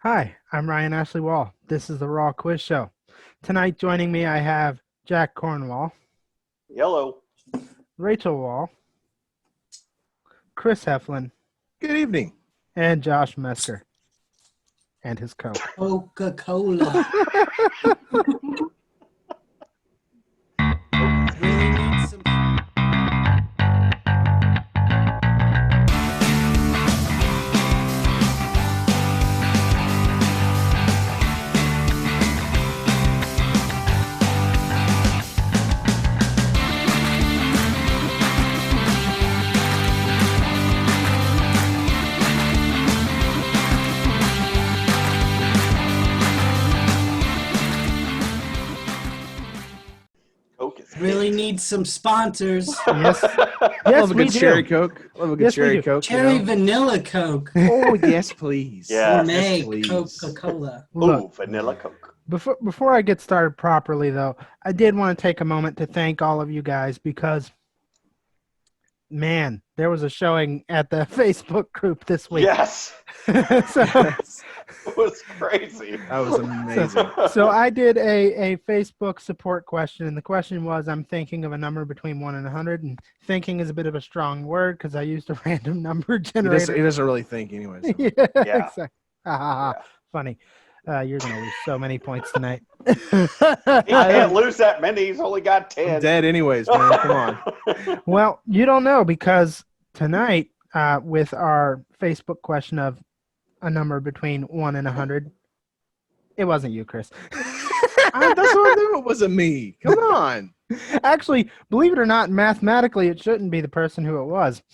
Hi, I'm Ryan Ashley Wall. This is the Raw Quiz Show. Tonight joining me I have Jack Cornwall, Yellow. Rachel Wall, Chris Heflin, Good evening. and Josh Mesker and his Coke. Coca-Cola. Really need some. Coke is Really need some sponsors. Yes, Love yes, a we good do. cherry Coke. Love a good Yes, we cherry do. Coke. Cherry you know? vanilla Coke. Oh, yes, please. Yeah. Gourmet Yes, please. Coca-Cola. Look, Ooh, vanilla Coke. before I get started properly, though, I did want to take a moment to thank all of you guys because, man, there was a showing at the Facebook group this week. Yes. so, It was crazy. That was amazing. so I did a Facebook support question, and the question was, I'm thinking of a number between 1 and 100, and thinking is a bit of a strong word because I used a random number He generator. doesn't really think, anyways. So. yeah, Yeah. exactly. Ha, ha, ha. Yeah. Funny. You're going to lose so many points tonight. He can't lose that many. He's only got 10. I'm dead, anyways, man. Come on. Well, you don't know because tonight, with our Facebook question of a number between 1 and 100, it wasn't you, Chris. That's what I knew it wasn't me. Come on. Actually, believe it or not, mathematically, it shouldn't be the person who it was.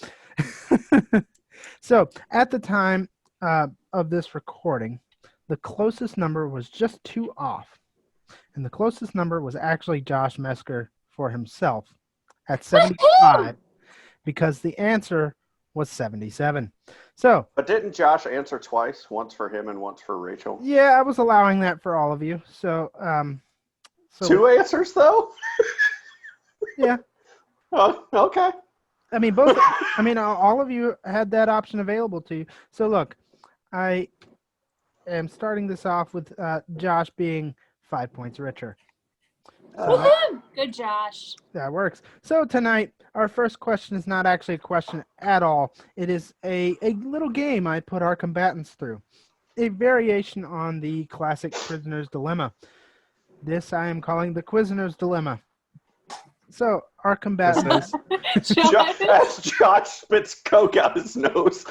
So, at the time of this recording, the closest number was just 2 off. And the closest number was actually Josh Mesker for himself at 75 because the answer was 77. So, But didn't Josh answer twice? Once for him and once for Rachel. yeah, I was allowing that for all of you. So, Two answers, though? yeah. Oh, okay. I mean, both. I mean, all of you had that option available to you. So, look, I am starting this off with Josh being 5 points richer. Woohoo! Good, Josh. That works. So tonight, our first question is not actually a question at all. It is a little game I put our combatants through, a variation on the classic Quizoners Dilemma. This I am calling the Quizoners Dilemma. So our combatants. As Josh spits Coke out his nose.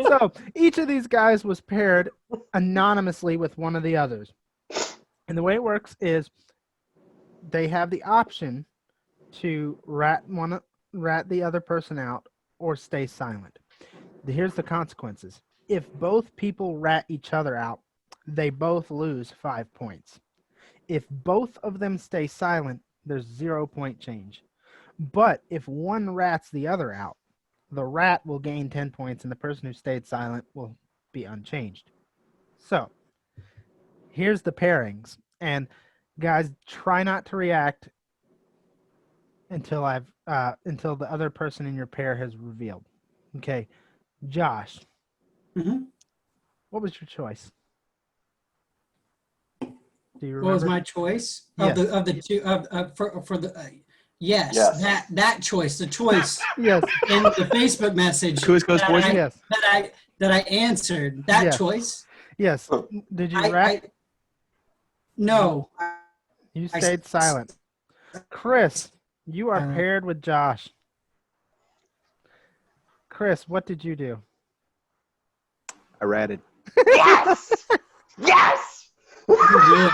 So each of these guys was paired anonymously with one of the others. And the way it works is they have the option to rat the other person out or stay silent. Here's the consequences. If both people rat each other out, they both lose 5 points. If both of them stay silent, there's 0 point change. But if one rats the other out, the rat will gain 10 points and the person who stayed silent will be unchanged. So here's the pairings. And guys, try not to react until until the other person in your pair has revealed. Okay, Josh, what was your choice? Do you remember? What was my choice Yes. of the two for the? Yes, Yes. that choice, the choice Yes, in the Facebook message Quiz Coast that Boys? I, yes, that I answered. That Yes. choice. yes. Did you I rat? no. You I- stayed silent. Chris, you are paired with Josh. Chris, what did you do? I ratted. Yes! Yes! You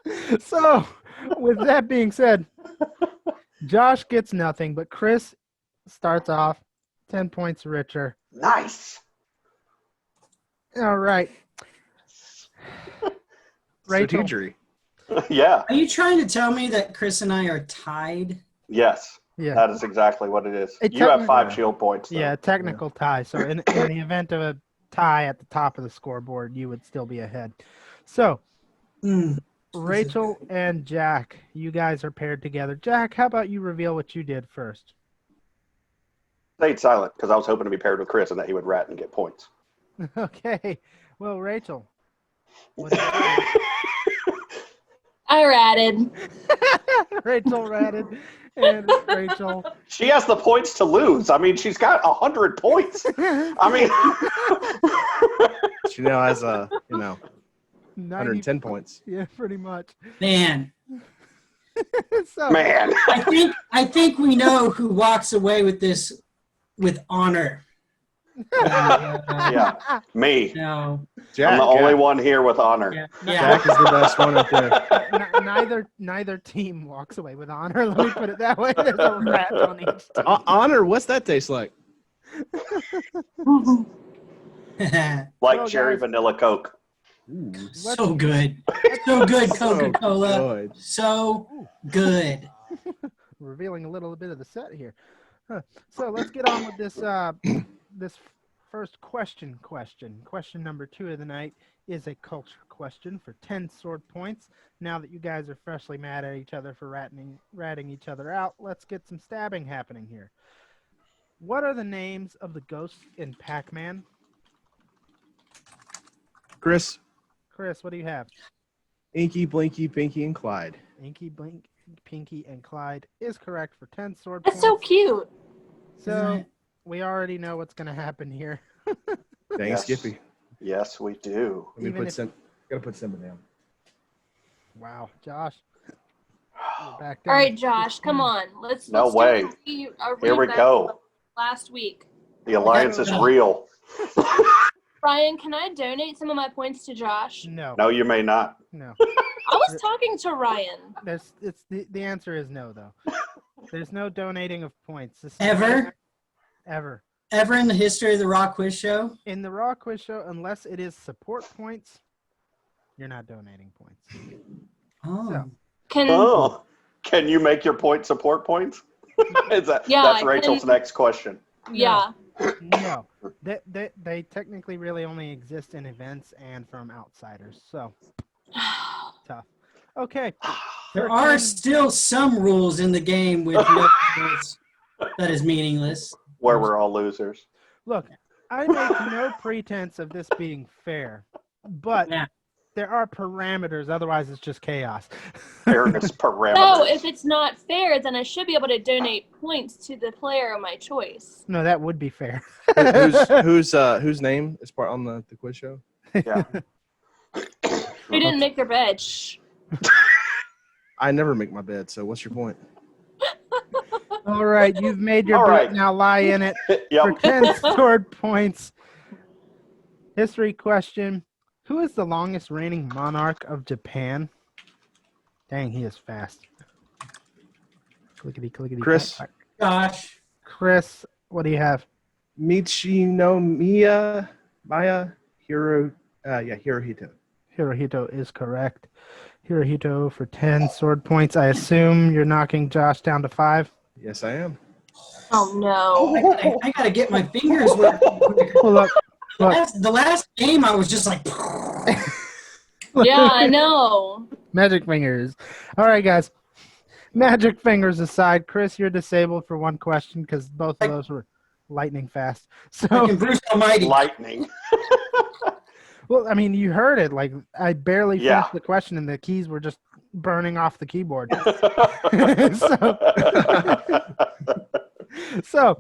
would. So, with that being said, Josh gets nothing, but Chris starts off 10 points richer. Nice. All right. Rachel. Strategery. Yeah. Are you trying to tell me that Chris and I are tied? Yes. Yeah. That is exactly what it is. It You have technically- 5 shield points. Though. Yeah, technical tie. So in the event of a tie at the top of the scoreboard, you would still be ahead. So Rachel and Jack, you guys are paired together. Jack, how about you reveal what you did first? Stayed silent because I was hoping to be paired with Chris and that he would rat and get points. Okay. Well, Rachel. What do you I ratted. have? Rachel ratted. And Rachel. She has the points to lose. I mean, she's got 100 points. I mean, She now has 90 110 points. Yeah, pretty much. Man, So, man. I think we know who walks away with this with honor. Yeah, me. No. Jack, I'm the only one here with honor. Yeah. Jack is the best one up there. neither team walks away with honor. Let me put it that way. There's a rat on each team. Honor, what's that taste like? Like Well, cherry guys. vanilla Coke. Ooh, So good. So good, Coca-Cola. good. So good. Revealing a little bit of the set here. So let's get on with this this first question. Question number 2 of the night is a culture question for 10 sword points. Now that you guys are freshly mad at each other for ratting each other out, let's get some stabbing happening here. What are the names of the ghosts in Pac-Man? Chris, Chris, what do you have? Inky, Blinky, Pinky, and Clyde. Inky, Blink, Pinky, and Clyde is correct for 10 sword That's points. so cute. So we already know what's going to happen here. Dang, Yes. Skippy. Yes, we do. Let me Even put if- gotta put Simba down. Wow, Josh. You're back All down right, to Josh, 16. come on. Let's No do way. a Here we rematch go. of Last week. The alliance is real. Brian, can I donate some of my points to Josh? No, No, you may not. no. I was talking to Ryan. The answer is no, though. There's no donating of points. This is- Ever? Ever. Ever in the history of the Raw Quiz Show? In the Raw Quiz Show, unless it is support points, you're not donating points. Oh. So, Can Oh, can you make your point support points? Yeah, That's I Rachel's can. next question. yeah. no. They technically really only exist in events and from outsiders. So, tough. Okay. There are still some rules in the game with no rules that is meaningless. Where we're all losers. Look, I make no pretense of this being fair, but Yeah. there are parameters. Otherwise, it's just chaos. Fairness parameters. So if it's not fair, then I should be able to donate points to the player of my choice. No, that would be fair. Whose name is part on the quiz show? Yeah. Who didn't make their bed? Shh. I never make my bed, so what's your point? All right, you've made your All bed. right. Now lie in it for Yep. 10 sword points. History question. Who is the longest reigning monarch of Japan? Dang, he is fast. Clickety, clickety. Chris. clack, Gosh. clack. Chris, what do you have? Michinomiya Maya Hirohito. Hirohito is correct. Hirohito for 10 sword points. I assume you're knocking Josh down to 5. Yes, I am. Oh no. I gotta get my fingers working. Well, look. The last game, I was just like, Yeah, I know. Magic fingers. All right, guys. Magic fingers aside, Chris, you're disabled for one question because both of those were lightning fast. So, fucking Bruce Almighty. Lightning. well, I mean, you heard it. Like, I barely Yeah. finished the question and the keys were just burning off the keyboard. So,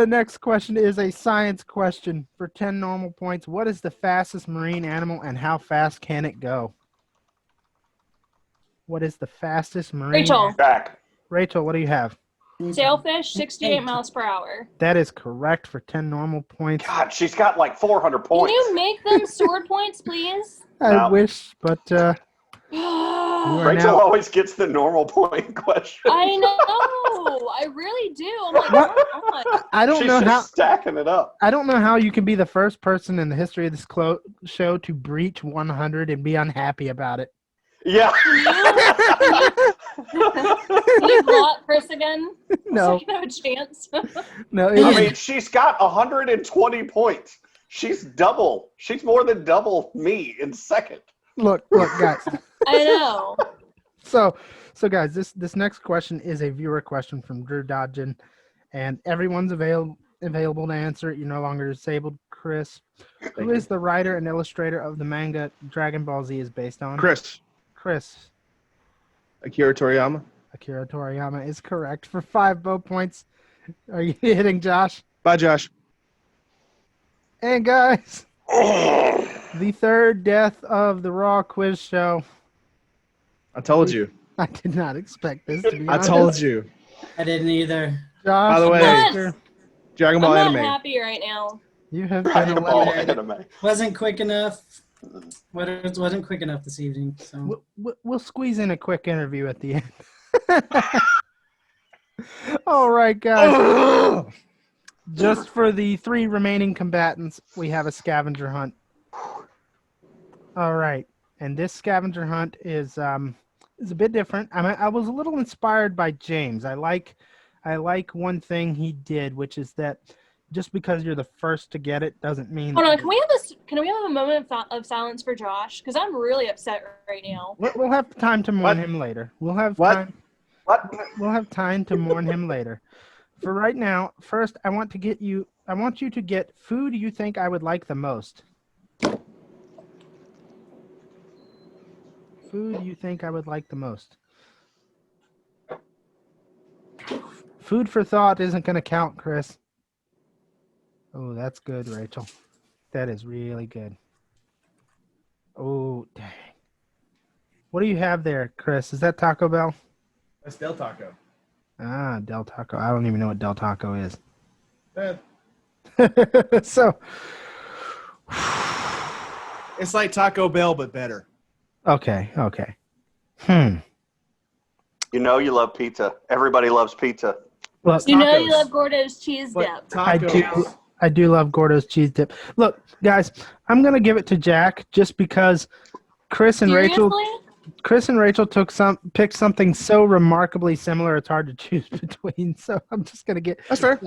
next question is a science question for 10 normal points. What is the fastest marine animal and how fast can it go? What is the fastest marine? Rachel. Back. Rachel, what do you have? Sailfish, 68 miles per hour. That is correct for 10 normal points. God, she's got like 400 Can points. you make them sword points, please? I No. wish, but you I are Rachel now. always gets the normal point question. know. I really do. I'm like, come on. I don't She's know just how. stacking it up. I don't know how you can be the first person in the history of this show to breach 100 and be unhappy about it. Yeah. Can you block Chris again? So No, I can have a chance. no. I mean, she's got 120 points. She's double. She's more than double me in second. Look, guys. I know. So guys, this next question is a viewer question from Drew Dodgen, and everyone's available to answer it. You're no longer disabled. Chris, who is the writer and illustrator of the manga Dragon Ball Z is based on? Chris. Akira Toriyama. Akira Toriyama is correct for 5 bow points. Are you hitting Josh? Bye, Josh. And guys, the third death of the Raw quiz show. I told you. I did not expect this to be I honest. told you. I didn't either. Josh, By the way, Mesker, Dragon Ball I'm not anime. happy right now. you have been Dragon Ball eliminated. anime. Wasn't quick enough. Wasn't quick enough this evening. So We'll squeeze in a quick interview at the end. All right, guys. Just for the 3 remaining combatants, we have a scavenger hunt. All right, and this scavenger hunt is a bit different. I was a little inspired by James. I like one thing he did, which is that just because you're the first to get it doesn't mean. Hold on, can we have a moment of silence for Josh? Because I'm really upset right now. We'll have time to mourn him later. We'll have time. What? We'll have time to mourn him later. For right now, first I want you to get food you think I would like the most. Food you think I would like the most. Food for thought isn't going to count, Chris. Oh, that's good, Rachel. That is really good. Oh, dang. What do you have there, Chris? Is that Taco Bell? That's Del Taco. Ah, Del Taco. I don't even know what Del Taco is. Eh, So, It's like Taco Bell, but better. okay. You know you love pizza. Everybody loves pizza. Look, You know Tacos. you love Gordo's cheese But dip. tacos. I do love Gordo's cheese dip. Look, guys, I'm gonna give it to Jack just because Chris and Seriously? Rachel picked something so remarkably similar it's hard to choose between. So I'm just gonna get That's fair.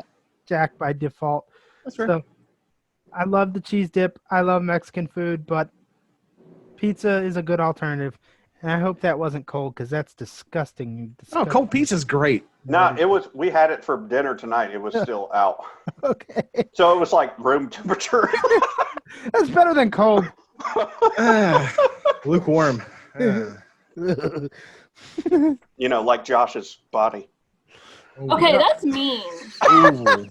Jack by default. That's fair. So I love the cheese dip. I love Mexican food, but pizza is a good alternative. And I hope that wasn't cold because that's disgusting. Oh, cold pizza's great. No, we had it for dinner tonight. It was still out. Okay, So it was like room temperature. that's better than cold. Lukewarm. You know, like Josh's body. Okay, that's mean. Ooh.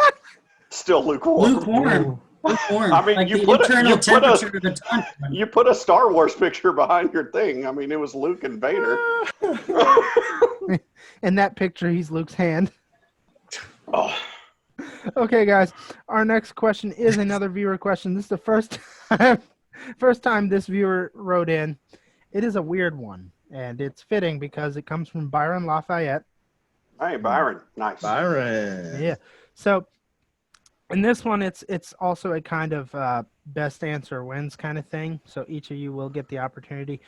Still lukewarm. lukewarm. Lukewarm. I mean, like you the put a- internal you put a- temperature of the tundra. You put a Star Wars picture behind your thing. I mean, it was Luke and Vader. In that picture, he's Luke's hand. Oh, Okay, guys. Our next question is another viewer question. This is the first time this viewer wrote in. It is a weird one, and it's fitting because it comes from Byron Lafayette. hey, Byron. Nice. Byron. Yeah. So, in this one, it's also a kind of best answer wins kind of thing. So each of you will get the opportunity.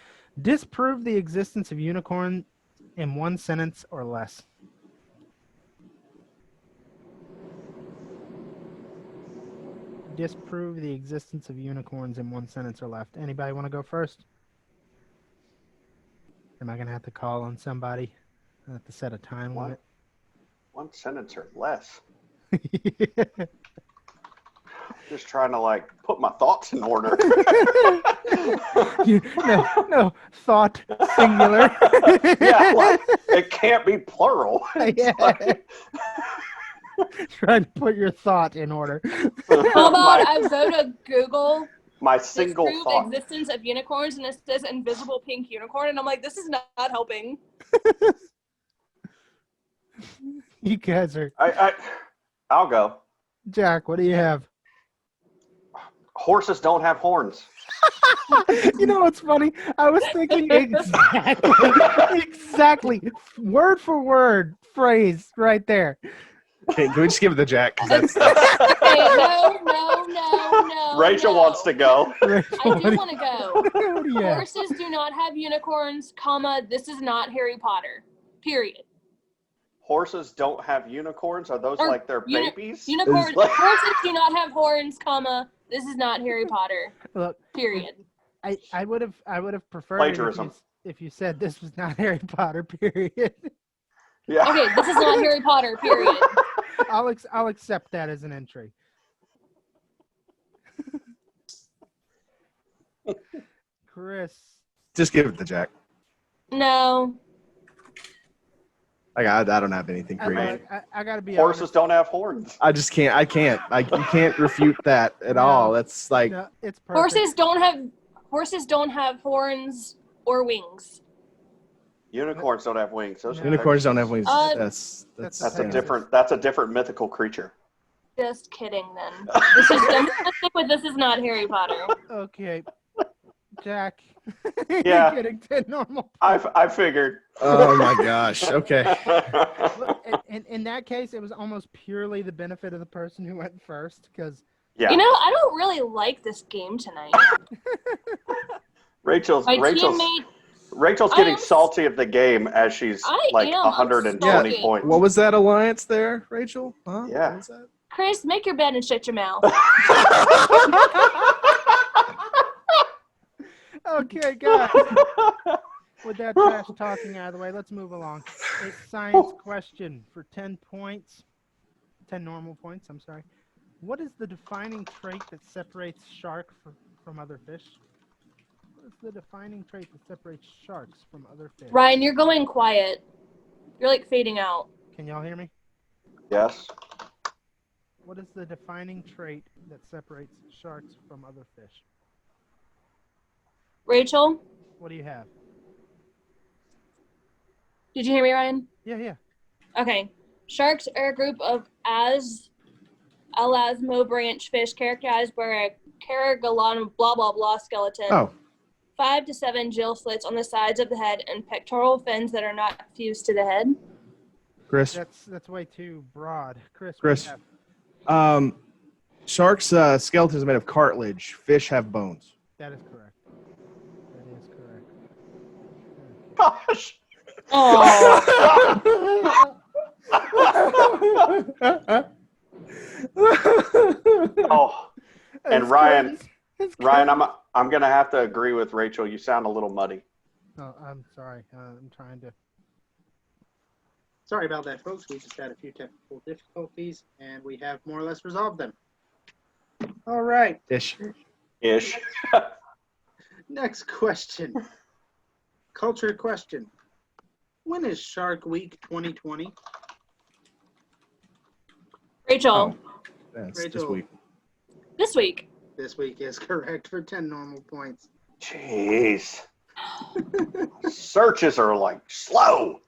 Disprove the existence of unicorn in 1 sentence or less. Disprove the existence of unicorns in 1 sentence or less. Anybody want to go first? Am I going to have to call on somebody? I have to set a time What? limit. 1 sentence or less. Just trying to put my thoughts in order. No, thought singular. Yeah, it can't be plural. Yeah. Trying to put your thought in order. How about I go to Google My single disprove the thought. existence of unicorns and it says invisible pink unicorn and I'm like, this is not helping. You guys are I'll go. Jack. What do you have? Horses don't have horns. You know what's funny? I was thinking exactly word for word phrase right there. Okay, can we just give it to Jack? 'Cause that's Okay, no. Rachel no. wants to go. I do want to go. What do you have? Horses do not have unicorns, comma, this is not Harry Potter. Period. Horses don't have unicorns. Are those Or like their babies? Unicorns, Like- horses do not have horns, comma, this is not Harry Potter. Look, Period. I would have preferred Plagiarism. it if you said this was not Harry Potter. Period. Yeah. Okay, this is not Harry Potter, period. I'll accept that as an entry. Chris. Just give it to Jack. No. I don't have anything I, creative. I gotta be Horses honest. don't have horns. I just can't. You can't refute that at No. all. That's like No, it's perfect. Horses don't have horns or wings. Unicorns don't have wings. Those are unicorns don't have wings. Uh, That's That's a different mythical creature. Just kidding. Then this is I'm gonna stick with this is not Harry Potter. Okay, Jack. Yeah. You're getting 10 normal. I figured. Oh my gosh. Okay. Look, in that case, it was almost purely the benefit of the person who went first, because Yeah. You know, I don't really like this game tonight. Rachel's My teammate. getting am- salty of the game as she's I like am. I'm 120 salty. points. What was that alliance there, Rachel? Huh? Yeah. What was that? Chris, make your bed and shut your mouth. okay, guys. With that trash talking out of the way, let's move along. A science question for 10 points. 10 normal points, I'm sorry. What is the defining trait that separates shark from other fish? What is the defining trait that separates sharks from other fish? Ryan, you're going quiet. You're like fading out. Can y'all hear me? Yes. What is the defining trait that separates sharks from other fish? Rachel, What do you have? did you hear me, Ryan? Yeah. Okay. Sharks are a group of elasmo branch fish characterized by a caragolon blah blah blah skeleton. Oh, 5 to 7 gill slits on the sides of the head and pectoral fins that are not fused to the head. Chris. That's way too broad. Chris. Chris. What do you have? Sharks' skeleton is made of cartilage. Fish have bones. That is correct. That is correct. Gosh. Oh, Oh, and It's Ryan, crazy. It's Ryan, crazy. I'm gonna have to agree with Rachel. You sound a little muddy. Oh, I'm sorry. I'm trying to. Sorry about that, folks. We just had a few technical difficulties, and we have more or less resolved them. All right. Ish. Next question. Culture question. When is Shark Week 2020? Rachel, That's this Rachel. week. this week. This week is correct for 10 normal points. Jeez. Searches are like slow.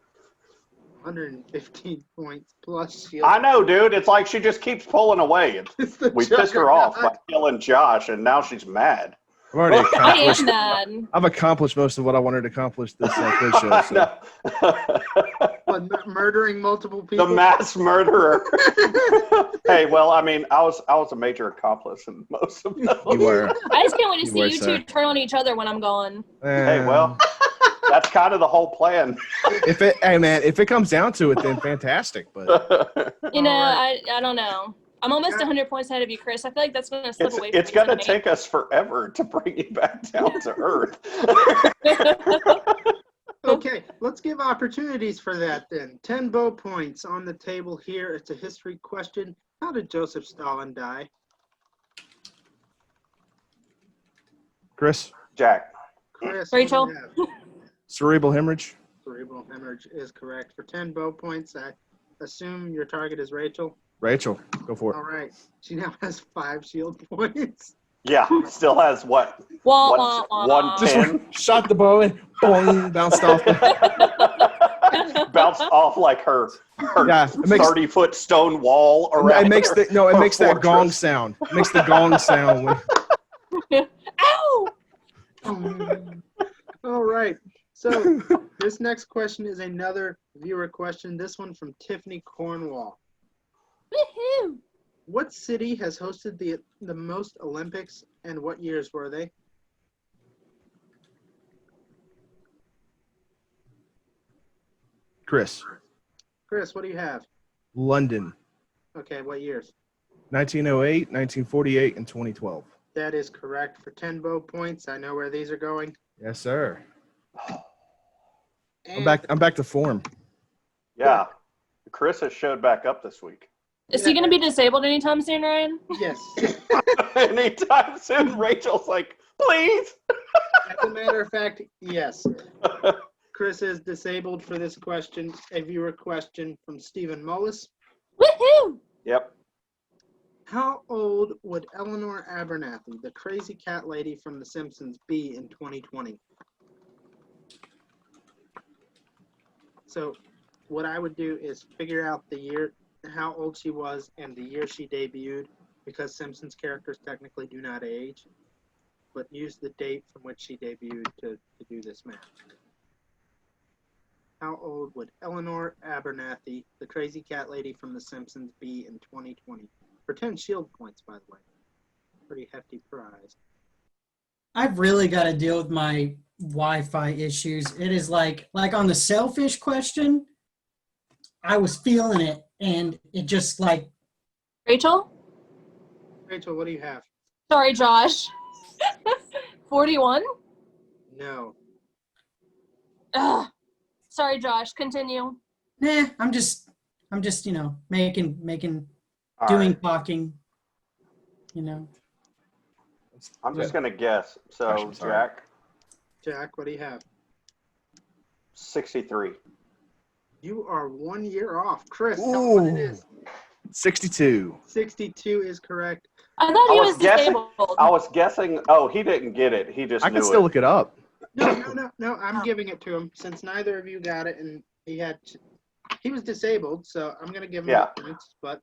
115 points plus shield. I know, dude. It's like she just keeps pulling away. It's the We pissed her off by juggernaut. killing Josh, and now she's mad. I've already I accomplished. am mad. I've accomplished most of what I wanted to accomplish this quiz show. So. No. What, murdering multiple The people. mass murderer. Hey, well, I mean, I was a major accomplice in most of those. You were. I just can't wait to You see were, you sir. two turn on each other when I'm gone. Hey, well, that's kind of the whole plan. if it comes down to it, then fantastic. But You know, Alright. I don't know. I'm almost 100 points ahead of you, Chris. I feel like that's going to slip away from It's going to me take us forever to bring you back down to earth. Okay, let's give opportunities for that then. 10 bow points on the table here. It's a history question. How did Joseph Stalin die? Chris, Jack. Chris, Rachel? what do you have? cerebral hemorrhage. Cerebral hemorrhage is correct. For 10 bow points, I assume your target is Rachel. Rachel, go for All it. right. She now has 5 shield points. Yeah, still has what? Wah, One- wah, wah. 110? Shot the bow and boing, bounced off. Bounced off like her Yeah, it makes 30-foot stone wall around it makes her- it makes that fortress. gong sound. It makes the gong sound. When, Ow! All right. So this next question is another viewer question. This one from Tiffany Cornwall. Woohoo! What city has hosted the most Olympics, and what years were they? Chris, Chris, what do you have? London, Okay, what years? 1908, 1948, and 2012. That is correct for 10 bow points. I know where these are going. Yes, sir. And I'm back to form. Yeah. Chris has showed back up this week. Is he going to be disabled anytime soon, Ryan? Yes. Anytime soon, Rachel's like, please. As a matter of fact, yes. Chris is disabled for this question. A viewer question from Stephen Mullis. Woohoo! Yep. How old would Eleanor Abernathy, the crazy cat lady from The Simpsons, be in 2020? So what I would do is figure out the year, how old she was, and the year she debuted, because Simpsons characters technically do not age, but use the date from which she debuted to do this math. How old would Eleanor Abernathy, the crazy cat lady from The Simpsons, be in 2020? For 10 shield points, by the way. Pretty hefty prize. I've really got to deal with my Wi-Fi issues. It is like on the selfish question, I was feeling it, and it just like. Rachel? Rachel, what do you have? Sorry, Josh. 41? No. Ugh. Sorry, Josh. Continue. Nah, I'm just making, All doing right. talking, I'm just going to guess. So, Gosh, I'm sorry. Jack, what do you have? 63. You are 1 year off. Chris, tell me what it is. 62. 62 is correct. I thought he I was was guessing- disabled. I was guessing. Oh, he didn't get it. He just I knew can still it. look it up. No, I'm giving it to him since neither of you got it, and he was disabled, so I'm going to give him Yeah. the points, but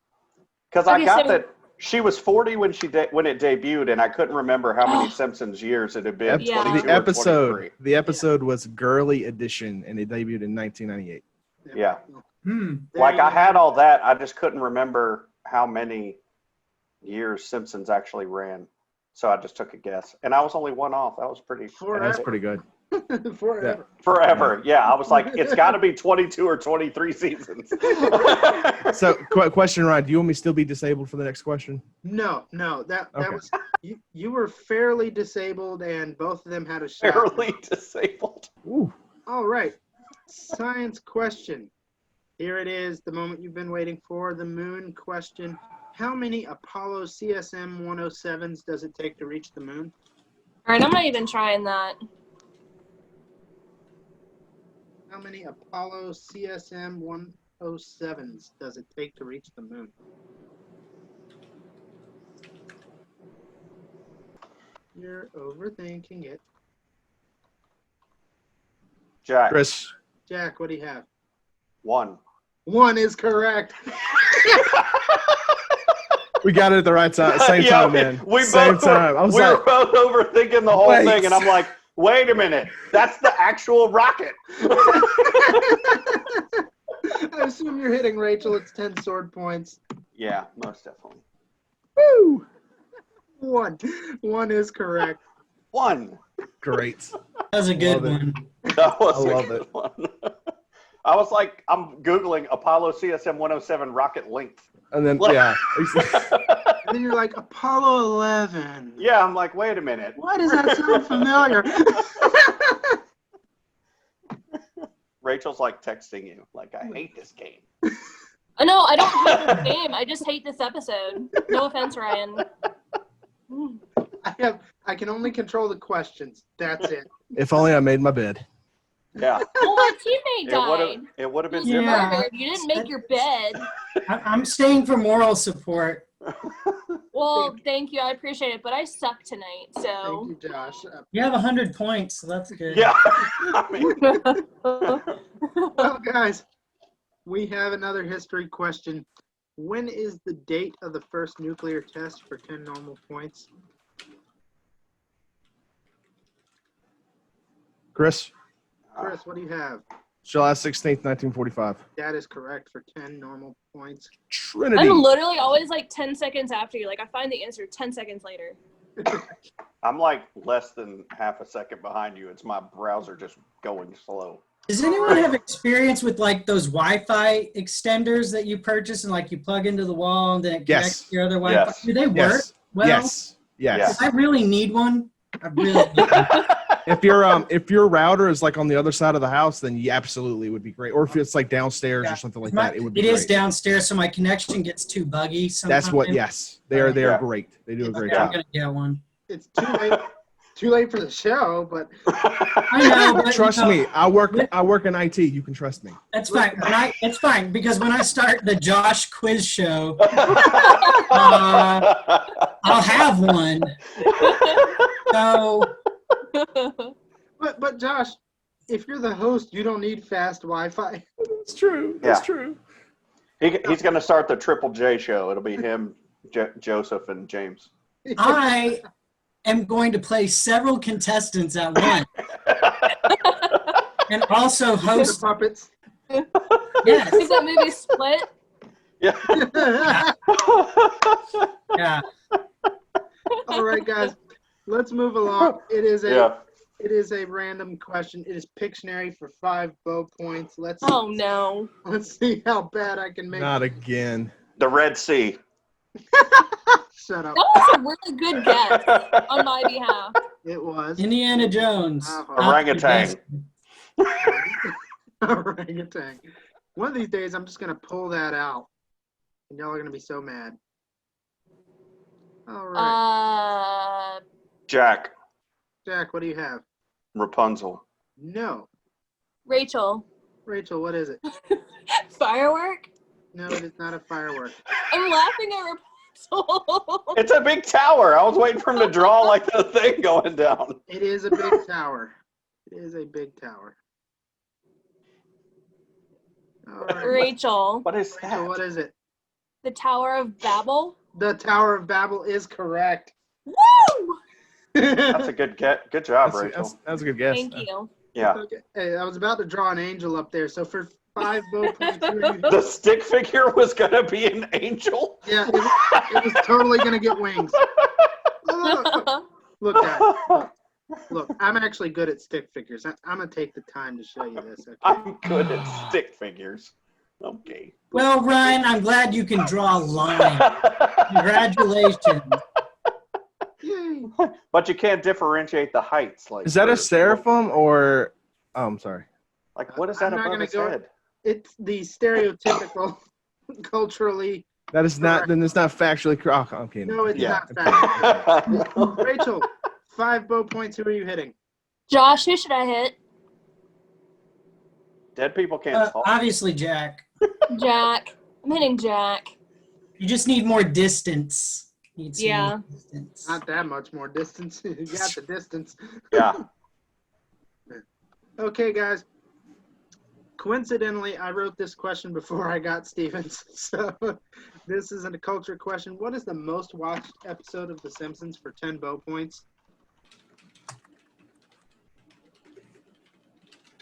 Because I Okay, got so- that she was 40 when it debuted, and I couldn't remember how many Simpsons years it had been. Yeah. 22 The or episode 23. was Girly Edition, and it debuted in 1998. Yeah. there Like you I had go. all that, I just couldn't remember how many years Simpsons actually ran. So I just took a guess, and I was only one off. That was pretty. That's pretty good. Forever. Forever. Yeah, I was like, it's got to be 22 or 23 seasons. So, question, Ryan, do you want me to still be disabled for the next question? No, that Okay. was you were fairly disabled, and both of them had a shot. Fairly disabled. Ooh. All right, science question. Here it is, the moment you've been waiting for, the moon question. How many Apollo CSM 107s does it take to reach the moon? All right, I'm not even trying that. How many Apollo CSM 107s does it take to reach the moon? You're overthinking it. Jack. Chris, Jack, what do you have? 1. 1 is correct. we got it at the right time, same Yeah, time, man. We Same both time. I was we like, were both overthinking the whole Wait. thing, and I'm like, wait a minute, that's the actual rocket. I assume you're hitting Rachel. It's 10 sword points. Yeah, most definitely. woo! 1 is correct. 1. Great. That was a good Love it. one. That was I a love good it. one. I was like, I'm Googling Apollo CSM 107 rocket length. And then, What? yeah. And then you're like, Apollo 11. Yeah, I'm like, wait a minute. Why does that sound familiar? Rachel's like texting you, like, I hate this game. No, I don't hate this game. I just hate this episode. No offense, Ryan. I can only control the questions. That's it. If only I made my bed. Yeah, Well, my teammate died. it would have been Yeah. different. Murdered. You didn't make your bed. I'm staying for moral support. Well, thank you. I appreciate it, but I suck tonight, Thank so. you, Josh. You have 100 points, so that's good. Yeah, I mean, Well, guys, we have another history question. When is the date of the first nuclear test for 10 normal points? Chris, Chris, what do you have? July 16th, 1945. That is correct for 10 normal points. Trinity. I'm literally always like 10 seconds after you. Like, I find the answer 10 seconds later. I'm like less than half a second behind you. It's my browser just going slow. Does anyone have experience with like those Wi-Fi extenders that you purchase and like you plug into the wall and then it connects Yes. to your other Wi-Fi? Yes. Do they work Yes. well? Yes. Yes. I really need one. I really need one. if your router is like on the other side of the house, then you absolutely would be great. Or if it's like downstairs or something like that, it would be It is great. downstairs, so my connection gets too buggy sometimes. That's what. Yes, they are Yeah. great. They do a great I'm job. gonna get one. It's too late for the show, but I know, but Trust you know, me, I work in IT. You can trust me. That's fine. It's fine because when I start the Josh quiz show, I'll have one. So but Josh, if you're the host, you don't need fast Wi-Fi. That's true. That's true. He's going to start the Triple J show. It'll be him, Joseph, and James. I am going to play several contestants at once, and also The host. puppets. Yes, Is that movie Split? Yeah. yeah. All right, guys, let's move along. It is Yeah. a random question. It is Pictionary for 5 bow points. Let's Oh no. see how bad I can make. Not again. The Red Sea. Shut up. That was a really good guess on my behalf. It was Indiana Jones. Orangutan. orangutan. One of these days, I'm just gonna pull that out, and y'all are gonna be so mad. All right, Jack. Jack, what do you have? Rapunzel. No, Rachel. Rachel, what is it? Firework? No, it is not a firework. I'm laughing at Rapunzel. It's a big tower. I was waiting for him to draw like the thing going down. It is a big tower. It is a big tower. All right, Rachel. What is Rachel, that? what is it? The Tower of Babel? The Tower of Babel is correct. Woo! That's a good get. Good job, Rachel. That's a good guess. Thank you. Yeah. Okay. Hey, I was about to draw an angel up there, so for 5 bow points, who are you- The stick figure was going to be an angel. yeah, it was totally gonna get wings. Look, guys, look, I'm actually good at stick figures. I'm gonna take the time to show you this. Okay? I'm good at stick figures. Okay. Well, Ryan, I'm glad you can draw a line. Congratulations. Yay. But you can't differentiate the heights. Like, Is that a for- seraphim or? Oh, I'm sorry. Like, what is that I'm not above gonna his go- head? It's the stereotypical, culturally. That is not. Then it's not factually correct. Oh, okay. No, it's Yeah. not fact. Rachel, 5 bow points. Who are you hitting? Josh, who should I hit? Dead people can't talk. Obviously, Jack. Jack. I'm hitting Jack. You just need more distance. Need some Yeah. more distance. Not that much more distance. You got the distance. Yeah. Okay, guys. Coincidentally, I wrote this question before I got Stevens. So this isn't a culture question. What is the most watched episode of The Simpsons for 10 bow points?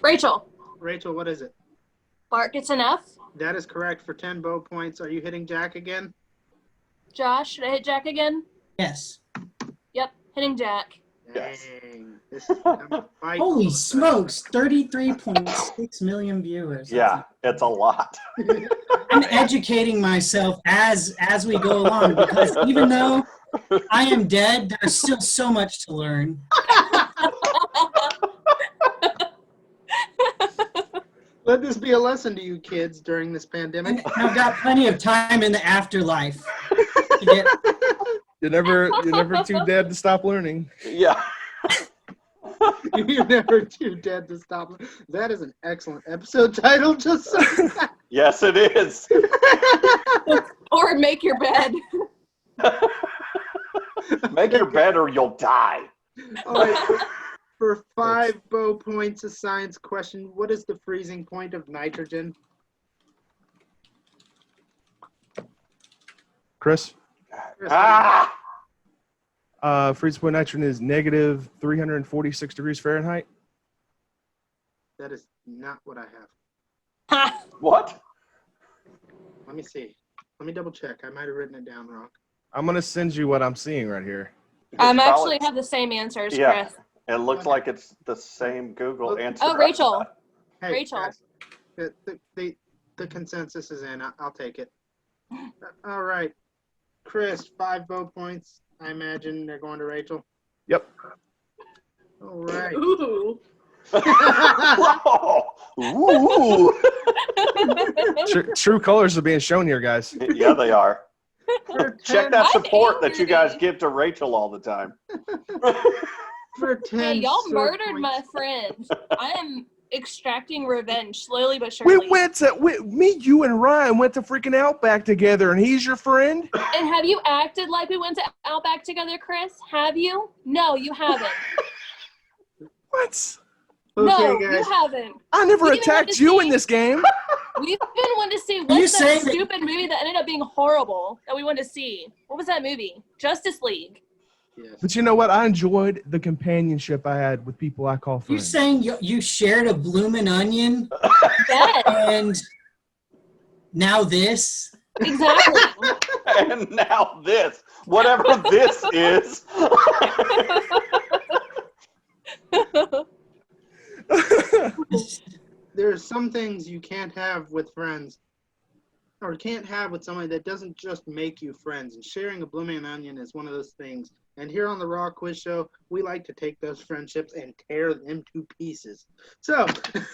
Rachel. Rachel, what is it? Bart gets an F. That is correct for 10 bow points. Are you hitting Jack again? Josh, should I hit Jack again? Yes. Yep, hitting Jack. Yes. Dang. This is becoming a fight. Holy smokes! 33.6 million viewers. Yeah, it's a lot. I'm educating myself as we go along because even though I am dead, there's still so much to learn. Let this be a lesson to you kids during this pandemic. And I've got plenty of time in the afterlife to get. You're never too dead to stop learning. Yeah. You're never too dead to stop. That is an excellent episode title. Just so Yes, it is. Or make your bed. Make your bed or you'll die. All right. For 5 bow points, a science question. What is the freezing point of nitrogen? Chris, Ah! freezing point nitrogen is negative 346 degrees Fahrenheit. That is not what I have. Ha! What? Let me see. Let me double check. I might have written it down wrong. I'm gonna send you what I'm seeing right here. I'm It's actually probably- have the same answers, Yeah. Chris. It looks like it's the same Google answer. Oh, Rachel. Hey, Rachel. guys, the consensus is in. I'll take it. All right. Chris, 5 bow points. I imagine they're going to Rachel. Yep. All right. Ooh. Ooh. True colors are being shown here, guys. Yeah, they are. For Check 10 that I'm support that you guys angry. give to Rachel all the time. For 10 Hey, y'all sword murdered points. my friend. I am extracting revenge slowly but We surely. went to me, you, and Ryan went to freaking Outback together, and he's your friend. And have you acted like we went to Outback together, Chris? Have you? No, you haven't. What? No, Okay, you guys. haven't. I never We didn't attacked want to you see- in this game. We've been wanting to see you what's that saying that- stupid movie that ended up being horrible that we wanted to see. What was that movie? Justice League. Yes. But you know what? I enjoyed the companionship I had with people I call You friends. saying you shared a bloomin' onion Yes, and now this? exactly. And now this, whatever this is. There's some things you can't have with friends, or can't have with somebody that doesn't just make you friends. And sharing a blooming onion is one of those things. And here on the Raw Quiz Show, we like to take those friendships and tear them to pieces. So,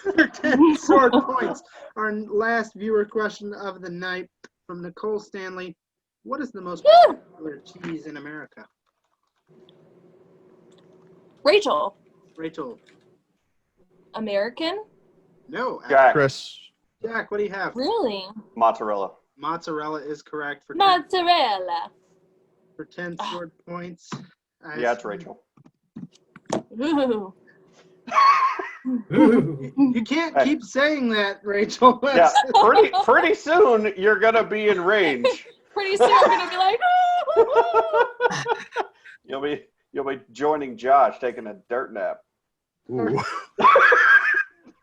for 10 sword points, our last viewer question of the night from Nicole Stanley. What is the most popular cheese in America? Rachel, Rachel? American? No. Jack, Chris. Jack, what do you have? Really? mozzarella. Mozzarella is correct for 10, Mozzarella. for 10 sword points. Yeah, it's Rachel. Ooh. You can't Hey. keep saying that, Rachel. Yeah, pretty soon you're gonna be in range. Pretty soon we're gonna be like, You'll be joining Josh taking a dirt nap. Ooh.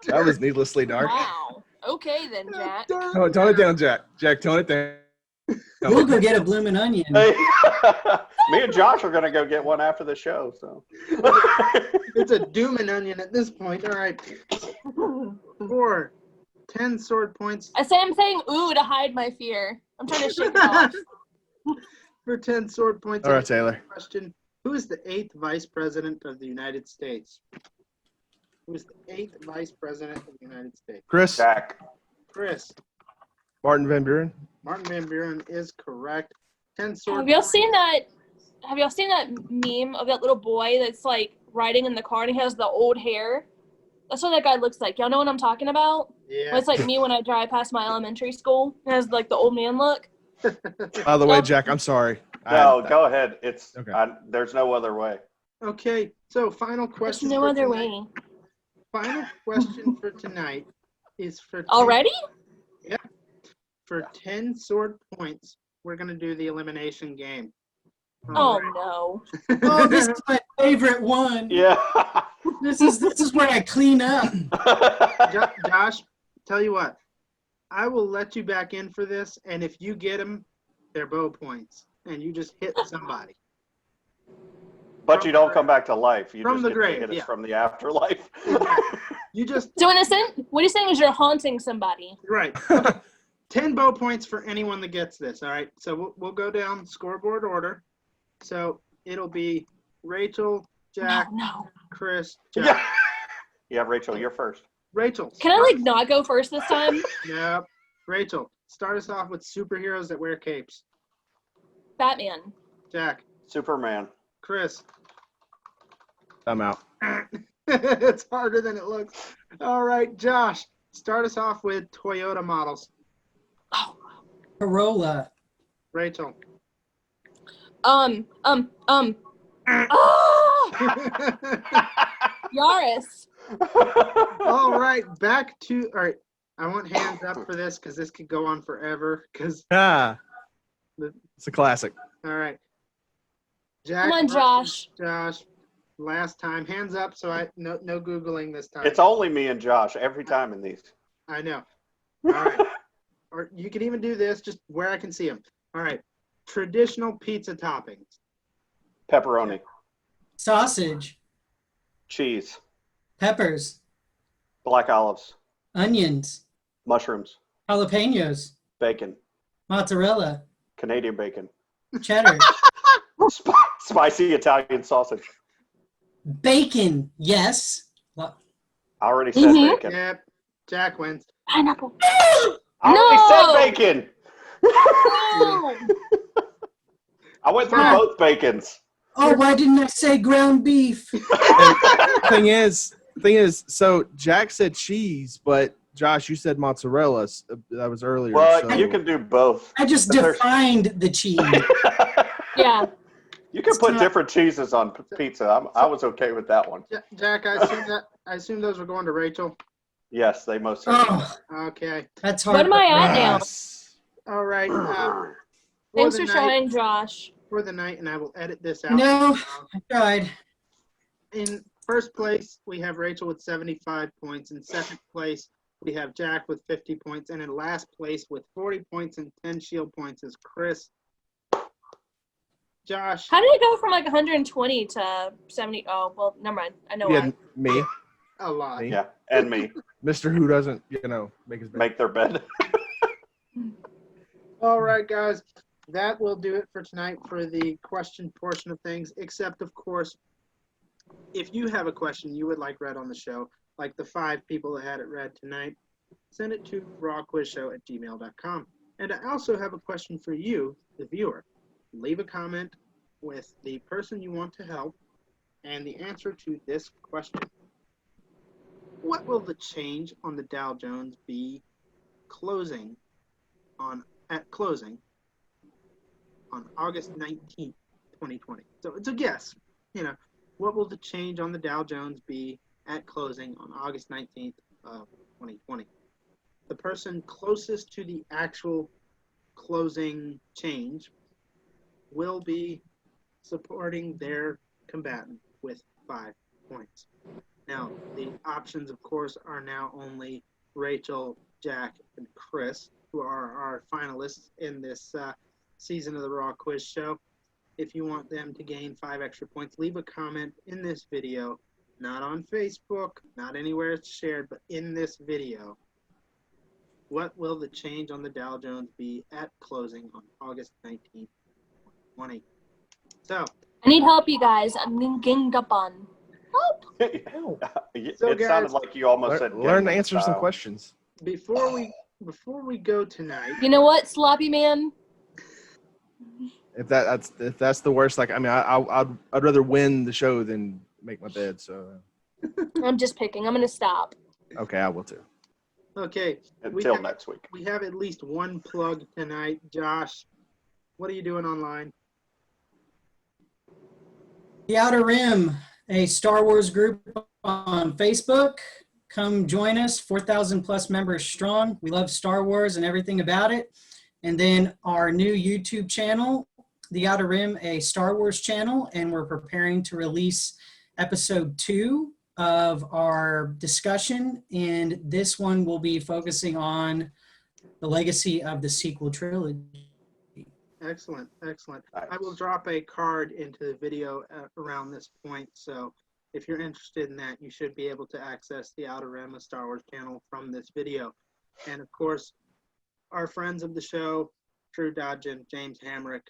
That was needlessly dark. wow. Okay then, Jack. Tone it down, Jack. Jack, tone it down. We'll go get a bloomin' onion. Hey, me and Josh are gonna go get one after the show. So It's a doom and onion at this point. All right. For 10 sword points. I'm saying ooh to hide my fear. I'm trying to shake it off. For 10 sword points. All right, Taylor. Question. Who is the 8th Vice President of the United States? Who is the 8th Vice President of the United States? Chris. Jack. Chris. Martin Van Buren. Martin Van Buren is correct. 10 sword Have y'all points. seen that? Have y'all seen that meme of that little boy that's like riding in the car and he has the old hair? That's what that guy looks like. Y'all know what I'm talking about? Yeah. It's like me when I drive past my elementary school. It has like the old man look. By the way, Jack, I'm sorry. No, go ahead. It's Okay. there's no other way. Okay. So final There's question. no for other tonight. way. Final question for tonight is for 10 Already? For 10 sword points, we're going to do the elimination game. Oh no. Oh, this is my favorite one. Yeah. This is where I clean up. Josh, tell you what, I will let you back in for this, and if you get them, they're bow points, and you just hit somebody. But you don't come back to life. You From just the get to grave, hit us yeah. from the afterlife. You just, So innocent? What are you saying is you're haunting somebody? right. 10 bow points for anyone that gets this, all right? So we'll go down scoreboard order. So it'll be Rachel, Jack, No. Chris, Jack. Yeah. Yeah, Rachel, you're first. Rachel. Can I like not go first this time? Nope. Rachel, start us off with superheroes that wear capes. Batman. Jack, Superman. Chris. I'm out. It's harder than it looks. All right, Josh, start us off with Toyota models. Corolla. Rachel. Ah! Yaris. All right, back to, all right, I want hands up for this because this could go on forever. Because, Ah, it's a classic. all right. Jack. Come on, versus Josh. Josh, last time. Hands up, so no Googling this time. It's only me and Josh every time in these. I know. All right. Or you can even do this just where I can see them. All right. Traditional pizza toppings. Pepperoni. Sausage. Cheese. Peppers. Black olives. Onions. Mushrooms. Jalapenos. Bacon. Mozzarella. Canadian bacon. Cheddar. Spicy Italian sausage. Bacon, yes. I already said Mhm. bacon. Yep. Jack wins. Pineapple. I already said bacon. No. I went through Ah. both bacons. Oh, why didn't I say ground beef? Thing is, so Jack said cheese, but Josh, you said mozzarella. That was earlier. Well, so. you can do both. I just But there's- defined the cheese. Yeah. You can put not- different cheeses on pizza. I was okay with that one. Jack, I assume those were going to Rachel. Yes, they most certainly. Oh, Okay. that's hard. What am I at now? Yes. All right. Thanks the for night- trying, Josh. For the night, and I will edit this out. No, I tried. In first place, we have Rachel with 75 points. In second place, we have Jack with 50 points. And in last place with 40 points and 10 shield points is Chris. Josh, How did it go from like 120 to 70? Oh, well, never mind. I know Yeah, why. me, a lot. Me. Yeah, and me Mr. Who doesn't, make his bed. make their bed. All right, guys. That will do it for tonight for the question portion of things, except, of course, if you have a question you would like read on the show, like the 5 people that had it read tonight, send it to rawquizshow@gmail.com. And I also have a question for you, the viewer. Leave a comment with the person you want to help and the answer to this question. What will the change on the Dow Jones be at closing on August 19th, 2020? So it's a guess. What will the change on the Dow Jones be at closing on August 19th of 2020? The person closest to the actual closing change will be supporting their combatant with 5 points. Now, the options, of course, are now only Rachel, Jack, and Chris, who are our finalists in this season of the Raw Quiz Show. If you want them to gain 5 extra points, leave a comment in this video, not on Facebook, not anywhere it's shared, but in this video. What will the change on the Dow Jones be at closing on August 19th, 2020? So, I need help, you guys. I'm getting up on. Help. It So, guys, sounded like you almost said Learn to Gangnam answer some Style. questions. before we go tonight, You know what, sloppy man? If that's the worst, I'd rather win the show than make my bed. So I'm just picking. I'm going to stop. okay, I will too. okay, Until next week. we have at least one plug tonight. Josh, what are you doing online? The Outer Rim, a Star Wars group on Facebook. Come join us, 4,000 plus members strong. We love Star Wars and everything about it. And then our new YouTube channel, The Outer Rim, a Star Wars channel, and we're preparing to release episode 2 of our discussion. And this one will be focusing on the legacy of the sequel trilogy. Excellent. Nice. I will drop a card into the video around this point, so if you're interested in that, you should be able to access the Outer Rim, a Star Wars channel, from this video. And of course, our friends of the show, Drew Dodgen, James Hamrick,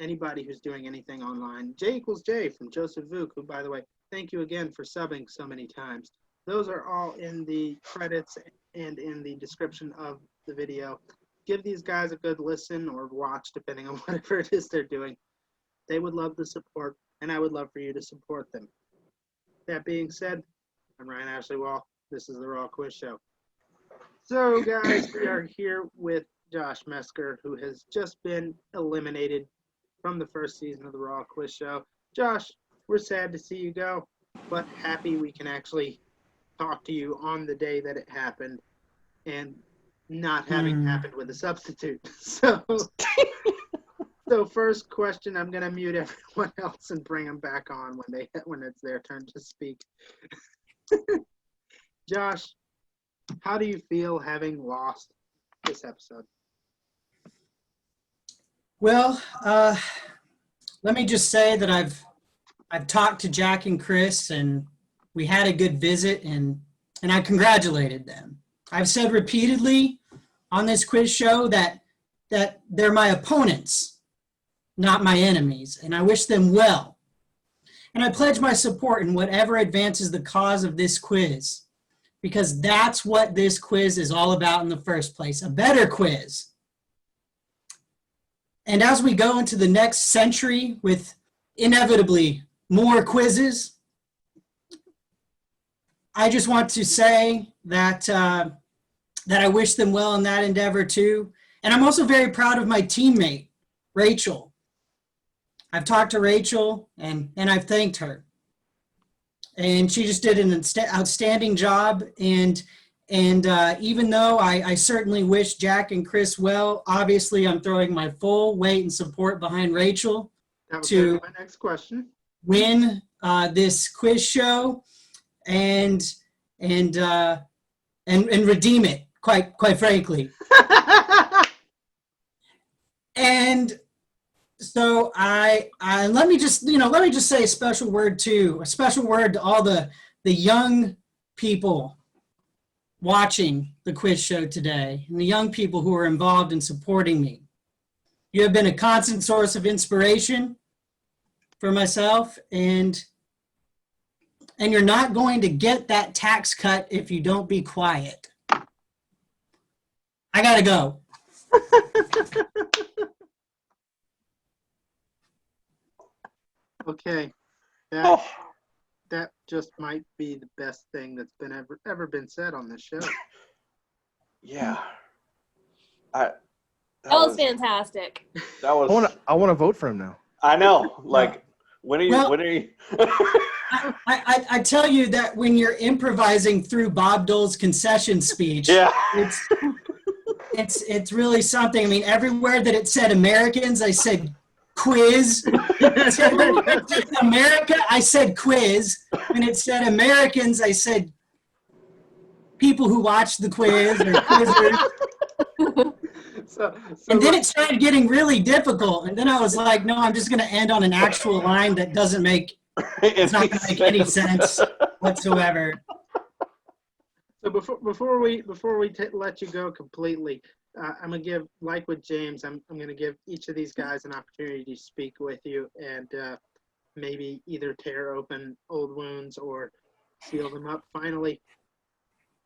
anybody who's doing anything online, J = J from Joseph Vuke, who, by the way, thank you again for subbing so many times. Those are all in the credits and in the description of the video. Give these guys a good listen or watch, depending on whatever it is they're doing. They would love the support, and I would love for you to support them. That being said, I'm Ryan Ashley Wall. This is the Raw Quiz Show. So, guys, we are here with Josh Mesker, who has just been eliminated from the first season of the Raw Quiz Show. Josh, we're sad to see you go, but happy we can actually talk to you on the day that it happened and not having happened with a substitute. So first question, I'm going to mute everyone else and bring them back on when it's their turn to speak. Josh, how do you feel having lost this episode? Well, let me just say that I've talked to Jack and Chris, and we had a good visit, and I congratulated them. I've said repeatedly on this quiz show that they're my opponents, not my enemies, and I wish them well. And I pledge my support in whatever advances the cause of this quiz, because that's what this quiz is all about in the first place, a better quiz. And as we go into the next century with inevitably more quizzes, I just want to say that, that I wish them well in that endeavor too. And I'm also very proud of my teammate, Rachel. I've talked to Rachel and I've thanked her. And she just did an outstanding job. And even though I certainly wish Jack and Chris well, obviously I'm throwing my full weight and support behind Rachel That was to my next question. win this quiz show and redeem it, quite frankly. And so let me just say a special word to all the young people watching the quiz show today and the young people who are involved in supporting me. You have been a constant source of inspiration for myself, and you're not going to get that tax cut if you don't be quiet. I gotta go. Okay, that just might be the best thing that's been ever been said on this show. Yeah. That was fantastic. That was. I want to vote for him now. I know. Like, when are you? Well- when are you? I tell you that when you're improvising through Bob Dole's concession speech, Yeah. it's really something. I mean, everywhere that it said Americans, I said quiz. It said America, I said quiz. When it said Americans, I said people who watch the quiz or quizzers. And then it started getting really difficult. And then I was like, no, I'm just going to end on an actual line that doesn't make, it's not going to make any sense whatsoever. So before we let you go completely, I'm gonna give, like with James, I'm gonna give each of these guys an opportunity to speak with you and maybe either tear open old wounds or seal them up. Finally,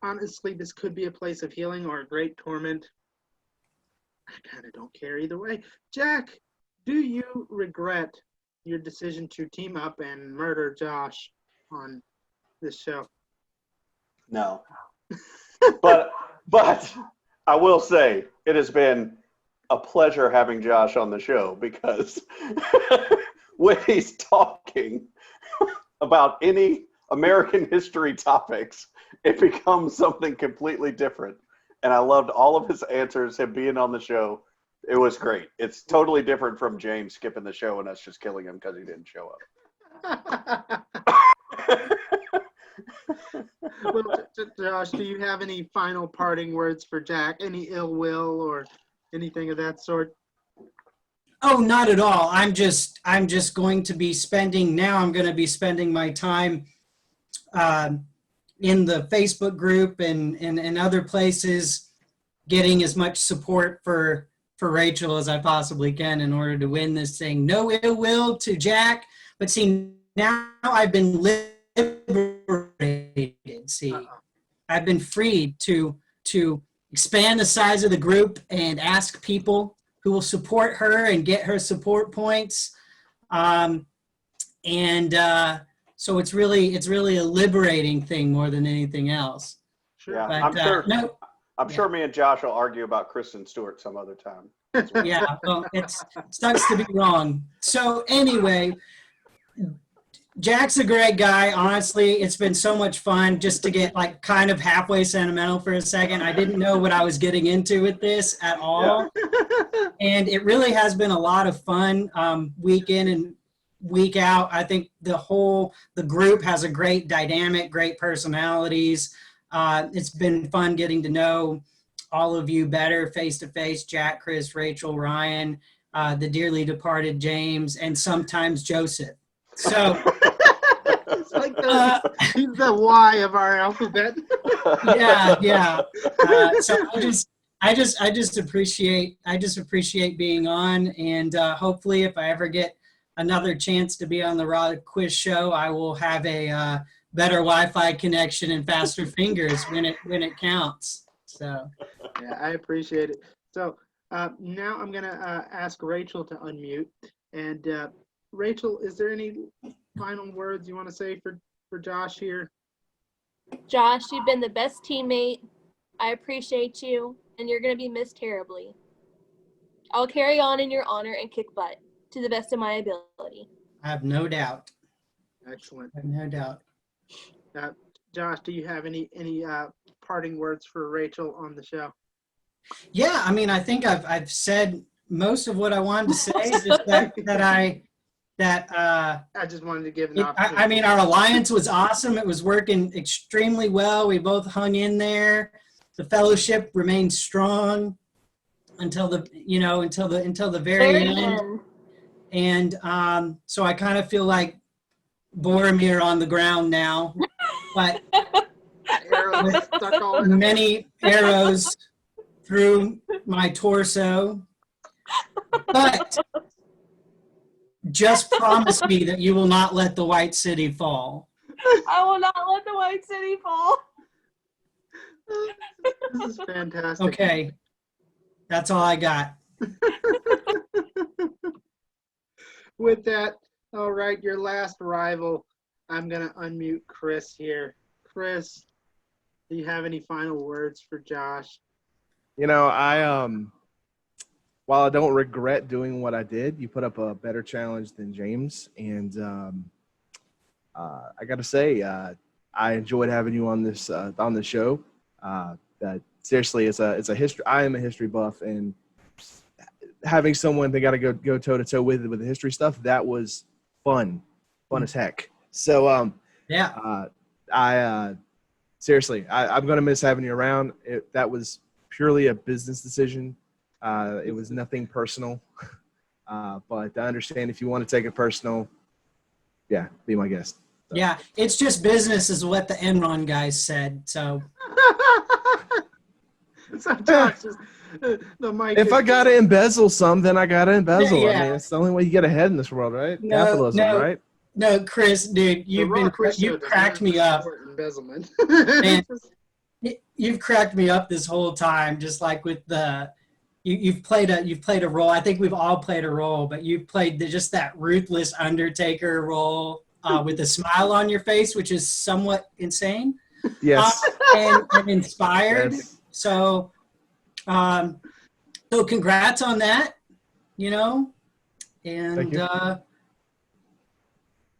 honestly, this could be a place of healing or a great torment. I kind of don't care either way. Jack, do you regret your decision to team up and murder Josh on this show? No. But I will say it has been a pleasure having Josh on the show, because when he's talking about any American history topics, it becomes something completely different. And I loved all of his answers, him being on the show. It was great. It's totally different from James skipping the show and us just killing him because he didn't show up. Well, Josh, do you have any final parting words for Jack? Any ill will or anything of that sort? Oh, not at all. I'm just going to be spending my time in the Facebook group and other places, getting as much support for Rachel as I possibly can in order to win this thing. No ill will to Jack, but see, now I've been liberated. See, I've been freed to expand the size of the group and ask people who will support her and get her support points. So it's really a liberating thing more than anything else. Sure. Yeah, But, I'm sure me and Josh will argue about Kristen Stewart some other time. Yeah, well, it sucks to be wrong. So anyway, Jack's a great guy. Honestly, it's been so much fun just to get like kind of halfway sentimental for a second. I didn't know what I was getting into with this at all. Yeah. And it really has been a lot of fun week in and week out. I think the group has a great dynamic, great personalities. It's been fun getting to know all of you better face to face, Jack, Chris, Rachel, Ryan, the dearly departed James, and sometimes Joseph. So it's like he's the Y of our alphabet. Yeah. So I just appreciate being on, and hopefully if I ever get another chance to be on the Raw Quiz Show, I will have a better Wi-Fi connection and faster fingers when it counts. So, Yeah, I appreciate it. So now I'm gonna ask Rachel to unmute. And Rachel, is there any final words you want to say for Josh here? Josh, you've been the best teammate. I appreciate you, and you're going to be missed terribly. I'll carry on in your honor and kick butt to the best of my ability. I have no doubt. Excellent. I have no doubt. Josh, do you have any parting words for Rachel on the show? Yeah, I mean, I think I've said most of what I wanted to say. Just I just wanted to give an opportunity. I mean, our alliance was awesome. It was working extremely well. We both hung in there. The fellowship remained strong until the very end. And so I kind of feel like Boromir on the ground now, but Arrows stuck all in many arrows through my torso. But just promise me that you will not let the White City fall. I will not let the White City fall. This is fantastic. Okay. That's all I got. With that, all right, your last rival. I'm going to unmute Chris here. Chris, do you have any final words for Josh? You know, while I don't regret doing what I did, you put up a better challenge than James. And I got to say, I enjoyed having you on this show. That seriously, it's a history. I am a history buff, and having someone that got to go toe to toe with the history stuff, that was fun as heck. So Yeah. Seriously, I'm gonna miss having you around. That was purely a business decision. It was nothing personal, but I understand if you want to take it personal. Yeah, be my guest. So. Yeah, it's just business is what the Enron guys said. So So Josh, the mic. If I gotta embezzle some, then I gotta embezzle. Yeah. I mean, it's the only way you get ahead in this world, right? No, Capitalism, no. right? no, Chris, dude, you've cracked me up. Embezzlement. Man, you've cracked me up this whole time. Just like with you've played a role. I think we've all played a role, but you've played just that ruthless Undertaker role with a smile on your face, which is somewhat insane. Yes. And inspired. Yes. So congrats on that, and Thank you.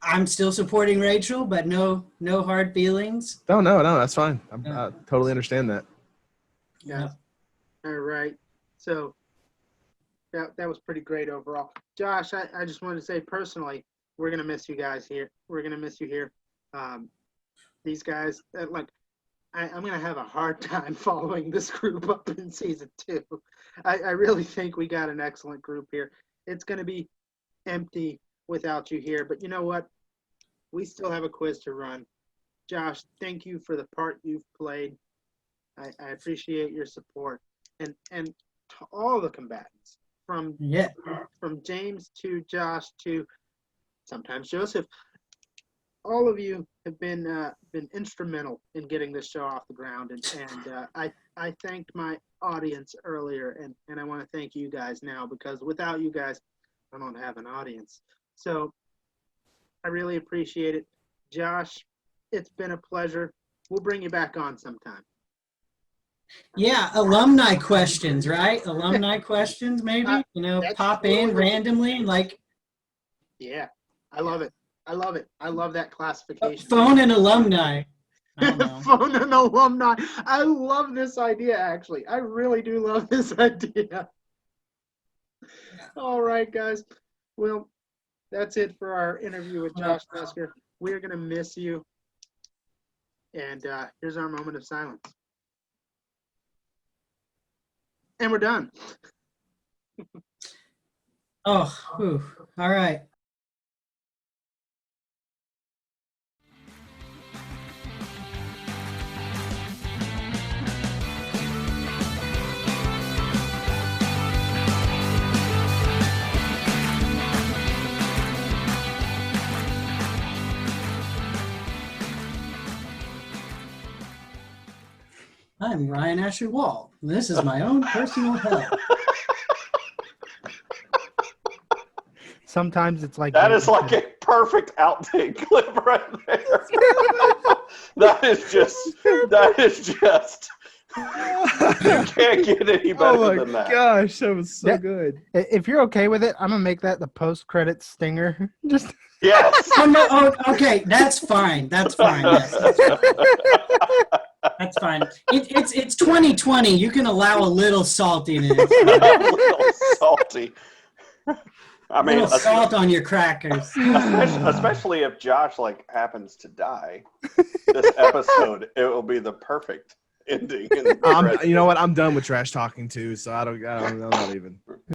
I'm still supporting Rachel, but no hard feelings. No, that's fine. I totally understand that. Yeah. All right. So that was pretty great overall. Josh, I just wanted to say personally, we're going to miss you guys here. We're going to miss you here. These guys, I'm going to have a hard time following this group up in season 2. I really think we got an excellent group here. It's going to be empty without you here, but you know what? We still have a quiz to run. Josh, thank you for the part you've played. I appreciate your support. And to all the combatants, from James to Josh to sometimes Joseph, all of you have been instrumental in getting this show off the ground, and I thanked my audience earlier, and I want to thank you guys now, because without you guys, I don't have an audience. So I really appreciate it. Josh, it's been a pleasure. We'll bring you back on sometime. Yeah, alumni questions, right? Alumni questions, maybe. Pop in randomly, like. Yeah, I love it. I love that classification. Phone an alumni. I don't know. Phone an alumni. I love this idea, actually. I really do love this idea. All right, guys. Well, that's it for our interview with Josh Mesker. We're going to miss you. And here's our moment of silence. And we're done. All right. I'm Ryan Ashley Wall. This is my own personal hell. Sometimes it's like That is like a perfect outtake clip right there. That is just you can't get any better Oh my than that. gosh, that was so Yeah. good. If you're okay with it, I'm gonna make that the post-credit stinger. Just Yes. Oh, no, okay, that's fine. That's fine. Yes, that's fine. It's 2020. You can allow a little saltiness. A little salty. I A mean, little salt on your crackers. especially if Josh happens to die this episode, it will be the perfect ending. You know what? I'm done with trash talking too, so I don't know, not even.